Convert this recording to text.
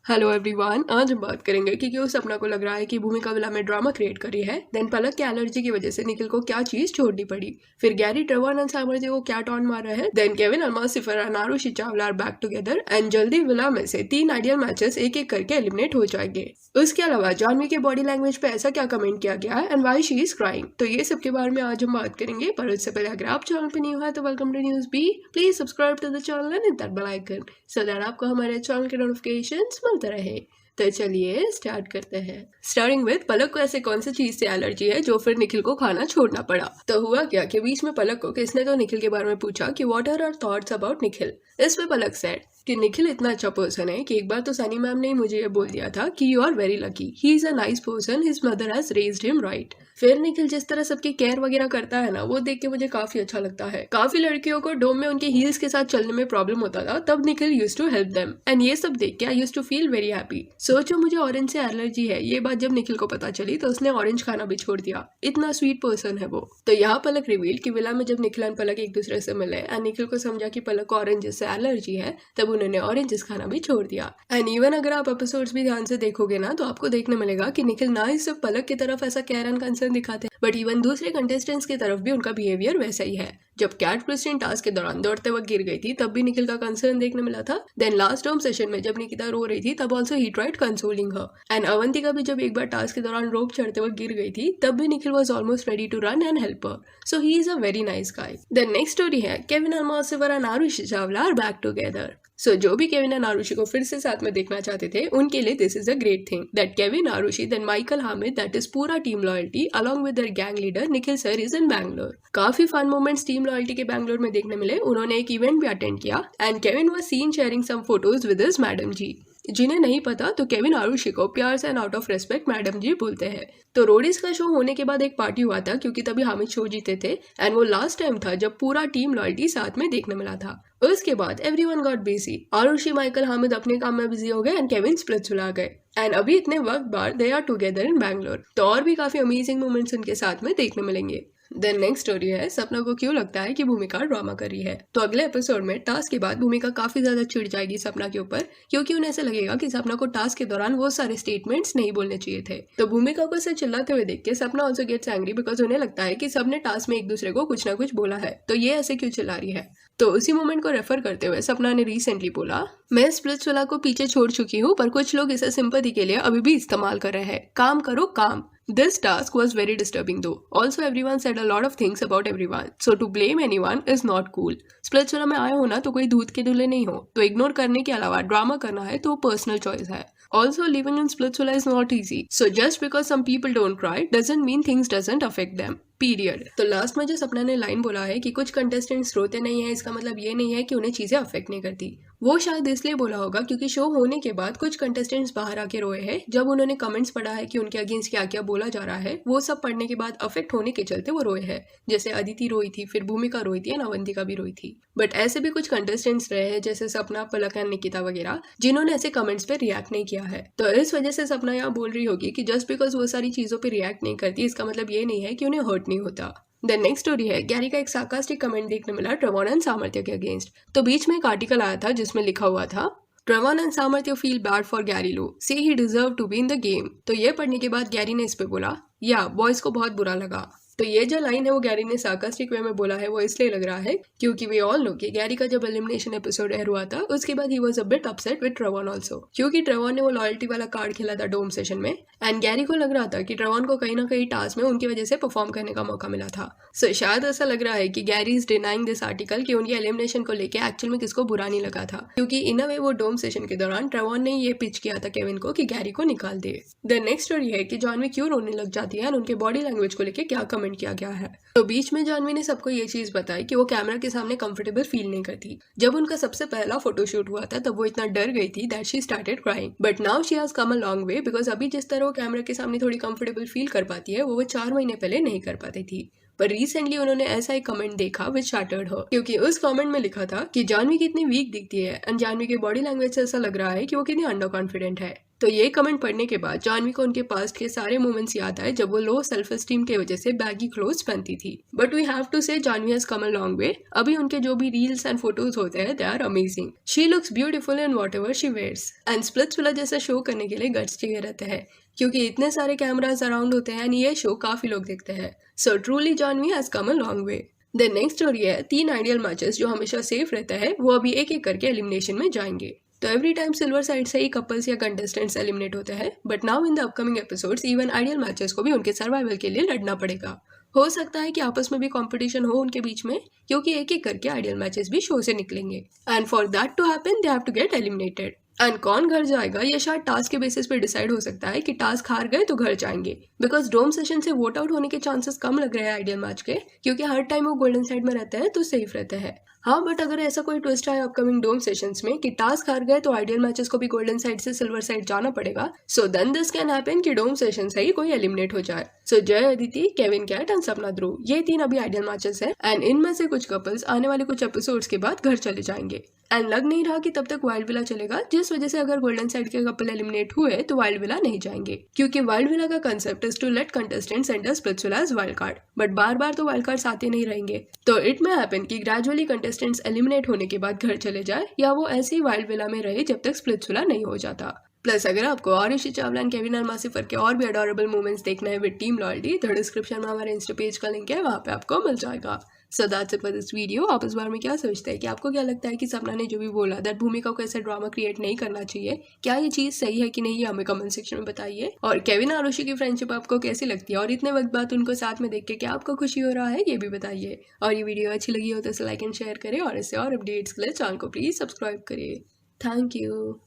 Hello everyone, आज हम बात करेंगे कि क्यों सपना को लग रहा है कि भूमिका विला में ड्रामा क्रिएट करी है। देन पलक के एलर्जी की वजह से निखिल को क्या चीज छोड़नी पड़ी। फिर गैरी ट्रेवर एंड सामर्थ्य को क्या टॉन मार रहा है। Then Kevin Almasifar and Arushi Chawla are back together and जल्दी विला में से 3 आइडियल मैचेस एक एक करके एलिमिनेट हो जाएंगे। उसके अलावा जानवी के बॉडी लैंग्वेज पे ऐसा क्या कमेंट किया गया है and why she is crying. तो ये सब के बारे में आज हम बात करेंगे, पर उससे पहले अगर आप चैनल पे न्यू है तो welcome to news B. Please subscribe to the channel and hit that bell icon so that आपको हमारे चैनल के नोटिफिकेशंस मिलते रहे। तो चलिए स्टार्ट करते हैं। स्टार्टिंग विद पलक को ऐसे कौन सी चीज से एलर्जी है जो फिर निखिल को खाना छोड़ना पड़ा। तो हुआ क्या कि बीच में पलक को किसने तो निखिल के बारे में पूछा कि what are our thoughts about Nikhil. इस पे पलक सेड कि निखिल इतना अच्छा पर्सन है कि एक बार तो सनी मैम ने मुझे ये बोल दिया था कि you are very lucky, he is a nice person, his mother has raised him right. फिर निखिल जिस तरह सबकी केयर वगैरह करता है ना, वो देख के मुझे काफी अच्छा लगता है। काफी लड़कियों को डोम में उनके हील्स के साथ चलने में प्रॉब्लम होता था, तब Nikhil used to help them and ये सब देख के I used to feel very happy. सोचो मुझे ऑरेंज से एलर्जी है, ये बात जब निखिल को पता चली तो उसने ऑरेंज खाना भी छोड़ दिया। इतना स्वीट पर्सन है वो। तो यहाँ पलक रिवील कि विला में जब निखिल एंड पलक एक दूसरे से मिले एंड निखिल को समझा कि पलक को ऑरेंज से एलर्जी है, तब उन्होंने ऑरेंजेस खाना भी छोड़ दिया। एंड इवन अगर आप एपिसोड्स भी ध्यान से देखोगे ना, तो आपको देखने मिलेगा कि निखिल ना ही सिर्फ पलक की तरफ ऐसा केयर एंड कंसर्न दिखाते हैं, बट इवन दूसरे कंटेस्टेंट्स की तरफ भी उनका बिहेवियर वैसा ही है। जब कैट प्रेसिडेंट टास्क के दौरान दौड़ते वक्त गिर गई थी, तब भी निखिल का कंसर्न देखने मिला था। देन लास्ट डोम सेशन में जब निकिता रो रही थी, तब also he tried consoling her. And Avantika भी जब एक बार टास्क के दौरान रोप चढ़ते वक्त गिर गई थी, तब भी Nikhil was almost ready to run and help her. So he is a very nice guy. Then next story है Kevin Almasifar and Arushi Chawla are back together. So जो भी केविन एंड आरुषि को फिर से साथ में देखना चाहते थे, उनके लिए this is a great thing that Kevin, Arushi, then Michael Hamid, that is पूरा team loyalty along with their gang leader Nikhil sir is in Bangalore. काफी फन मोमेंट्स टीम लॉयल्टी के बैंगलोर में देखने मिले। उन्होंने एक इवेंट भी अटेंड किया and Kevin was seen sharing some photos with his madam ji. जिन्हें नहीं पता तो केविन आरुषि को प्यार से and out of respect madam ji बोलते हैं। तो रोडीज का शो होने के बाद एक पार्टी हुआ था, क्योंकि तभी हामिद शो जीते थे एंड वो लास्ट टाइम था जब पूरा टीम लॉयल्टी साथ में देखने मिला था। उसके बाद everyone got busy. Arushi, Michael, Hamid अपने काम में बिजी हो गए एंड केविन स्प्लिट्सविला गए एंड अभी इतने वक्त बाद they are together in Bangalore. तो और भी काफी अमेजिंग मोमेंट्स उनके साथ में देखने मिलेंगे। देन नेक्स्ट स्टोरी है सपना को क्यों लगता है कि भूमिका ड्रामा कर रही है। तो अगले एपिसोड में टास्क के बाद भूमिका काफी ज्यादा चिढ़ जाएगी सपना के ऊपर, क्योंकि उन्हें ऐसा लगेगा कि सपना को टास्क के दौरान वो सारे स्टेटमेंट्स नहीं बोलने चाहिए थे। तो भूमिका को ऐसे चिल्लाते हुए देख के सपना ऑल्सो गेट्स एंग्री, बिकॉज उन्हें लगता है कि सबने टास्क में एक दूसरे को कुछ ना कुछ बोला है, तो ये ऐसे क्यों चिल्ला रही है। तो उसी मोमेंट को रेफर करते हुए सपना ने रिसेंटली बोला, मैं स्प्लिट्सविला को पीछे छोड़ चुकी हूँ, पर कुछ लोग इसे सिंपैथी के लिए अभी भी इस्तेमाल कर रहे हैं। काम करो काम। This task was very disturbing though. Also everyone said a lot of things about everyone. So to blame anyone is not cool. Splitsvilla में आए हो ना तो कोई दूध के दूल्हे नहीं हो, तो इग्नोर करने के अलावा ड्रामा करना है तो पर्सनल चॉइस है। Also living in Splitsvilla is not easy. So just because some people don't cry doesn't mean things doesn't affect them. Period. तो लास्ट में जो सपना ने लाइन बोला है कि कुछ कंटेस्टेंट्स रोते नहीं है, इसका मतलब ये नहीं है कि उन्हें चीजें अफेक्ट नहीं करती। वो शायद इसलिए बोला होगा क्योंकि शो होने के बाद कुछ कंटेस्टेंट्स बाहर आके रोए हैं, जब उन्होंने कमेंट्स पढ़ा है कि उनके अगेंस्ट क्या क्या बोला जा रहा है। वो सब पढ़ने के बाद अफेक्ट होने के चलते वो रोए हैं। जैसे अदिति रोई थी, फिर भूमिका रोई थी, अवंतिका भी रोई थी। बट ऐसे भी कुछ कंटेस्टेंट्स रहे हैं जैसे सपना, पलक एंड निकिता वगैरह, जिन्होंने ऐसे कमेंट्स पे रिएक्ट नहीं किया है। तो इस वजह से सपना यहाँ बोल रही होगी कि जस्ट बिकॉज वो सारी चीजों पे रिएक्ट नहीं करती, इसका मतलब ये नहीं है कि उन्हें हर्ट नहीं होता। देन नेक्स्ट स्टोरी है गैरी का एक सार्कास्टिक कमेंट देखने मिला ट्रेवर एंड सामर्थ्य के अगेंस्ट। तो बीच में एक आर्टिकल आया था जिसमें लिखा हुआ था, Trevor and Samarthya feel bad for Gary Lu, say he deserve to be in the game. तो ये पढ़ने के बाद गैरी ने इस पे बोला, या बॉयज को बहुत बुरा लगा। तो ये जो लाइन है वो गैरी ने सार्कास्टिक वे में बोला है, वो इसलिए लग रहा है क्योंकि वी ऑल नो कि गैरी का जब एलिमिनेशन एपिसोड एयर हुआ था, उसके बाद he was a bit upset with Trevor also, क्योंकि ट्रेवर ने वो लॉयल्टी वाला कार्ड खेला था डोम सेशन में एंड गैरी को लग रहा था कि ट्रेवर को कहीं ना कहीं टास्क में उनकी वजह से परफॉर्म करने का मौका मिला था। सो शायद ऐसा लग रहा है कि Gary is denying this article कि उनकी एलिमिनेशन को लेकर एक्चुअल में किसको बुरा नहीं लगा था, क्योंकि इन अ वे वो डोम सेशन के दौरान ट्रेवर ने ये पिच किया था केविन को कि गैरी को निकाल दे। द नेक्स्ट स्टोरी है कि जानवी क्यों रोने लग जाती है और उनके बॉडी लैंग्वेज को लेकर क्या कमेंट किया गया है। तो बीच में जानवी ने सबको ये चीज बताई कि वो कैमरा के सामने कंफर्टेबल फील नहीं करती। जब उनका सबसे पहला फोटोशूट हुआ था तब वो इतना डर गई थी that she started crying, but now she has come a long way, because अभी जिस तरह वो कैमरा के सामने थोड़ी कंफर्टेबल फील कर पाती है, वो 4 महीने पहले नहीं कर पाती थी। पर रिसेंटली उन्होंने ऐसा एक कमेंट देखा विच शैटर्ड हर, क्योंकि उस कमेंट में लिखा था कि जानवी कितनी वीक दिखती है एंड जानवी के बॉडी लैंग्वेज से ऐसा लग रहा है कि वो कितनी अंडर कॉन्फिडेंट है। तो ये कमेंट पढ़ने के बाद जानवी को उनके पास्ट के सारे मोमेंट्स याद आए जब वो लो सेल्फ एस्टीम की वजह से बैगी क्लोथ्स पहनती थी। But we have to say Janhvi has come a long way. अभी उनके जो भी रील्स एंड फोटोज होते हैं they are amazing. She looks beautiful in whatever she wears and Splitsvilla जैसा शो करने के लिए गट्स चाहिए रहते हैं क्योंकि इतने सारे कैमराज अराउंड होते हैं एंड ये शो काफी लोग देखते हैं। So truly Janvi has come a long way. Then next story है 3 आइडियल मैचेस जो हमेशा सेफ रहता है वो अभी एक एक करके एलिमिनेशन में जाएंगे। तो एवरी टाइम सिल्वर साइड से ही कपल्स या कंटेस्टेंट्स एलिमिनेट होते हैं but now in the upcoming episodes even ideal matches को भी उनके सर्वाइवल के लिए लड़ना पड़ेगा। हो सकता है कि आपस में भी कंपटीशन हो उनके बीच में क्योंकि एक एक करके आइडियल मैचेस भी शो से निकलेंगे and for that to happen they have to get eliminated. And कौन घर जाएगा ये शायद टास्क के बेसिस पे डिसाइड हो सकता है कि टास्क हार गए तो घर जाएंगे बिकॉज डोम सेशन से वोट आउट होने के चांसेस कम लग रहे हैं आइडियल मैच के क्योंकि हर टाइम वो गोल्डन साइड में रहता है तो सेफ रहता है। हाँ बट अगर ऐसा कोई ट्विस्ट आए अपकमिंग डोम सेशंस में कि टास्क हार गए तो आइडियल मैचेस को भी गोल्डन साइड से सिल्वर साइड जाना पड़ेगा so then this can happen कि डोम सेशन से ही कोई एलिमिनेट हो जाए। सो जय अदिति, केविन कैट एंड सपना ध्रुव ये 3 अभी आइडियल मैचेस हैं एंड इनमें से कुछ कपल्स आने वाले कुछ एपिसोड्स के बाद घर चले जाएंगे एंड लग नहीं रहा कि तब तक वाइल्ड विला चलेगा जिस वजह से अगर गोल्डन साइड के कपल एलिमिनेट हुए तो वाइल्ड विला नहीं जाएंगे क्योंकि वाइल्ड विला का concept is to let contestants enter Splitsvilla as wild card but बार बार तो वाइल्ड कार्ड्स आते नहीं रहेंगे। तो इट में हैपन कि ग्रेजुअली कंटेस्टेंट्स एलिमिनेट होने के बाद घर चले जाए या वो ऐसे ही वाइल्ड विला में रहे जब तक स्प्लिट्सविला नहीं हो जाता। प्लस अगर आपको और ऋषि चावला एंड केविन अरमासिफर के और भी अडोरेबल मोमेंट्स देखना है विद टीम लॉयल्टी तो डिस्क्रिप्शन में हमारे इंस्टा पेज का लिंक है वहाँ पे आपको मिल जाएगा। So that's it for this video. आप इस बारे में क्या सोचते हैं कि आपको क्या लगता है कि सपना ने जो भी बोला दैट भूमिका को ऐसा ड्रामा क्रिएट नहीं करना चाहिए, क्या ये चीज़ सही है कि नहीं हमें कमेंट सेक्शन में बताइए। और केविन और ऋषि की फ्रेंडशिप आपको कैसी लगती है और इतने वक्त बाद उनको साथ में देख के क्या आपको खुशी हो रहा है ये भी बताइए। और ये वीडियो अच्छी लगी हो तो इसे लाइक एंड शेयर करें और इससे और अपडेट्स के लिए चैनल को प्लीज़ सब्सक्राइब करिए। Thank you.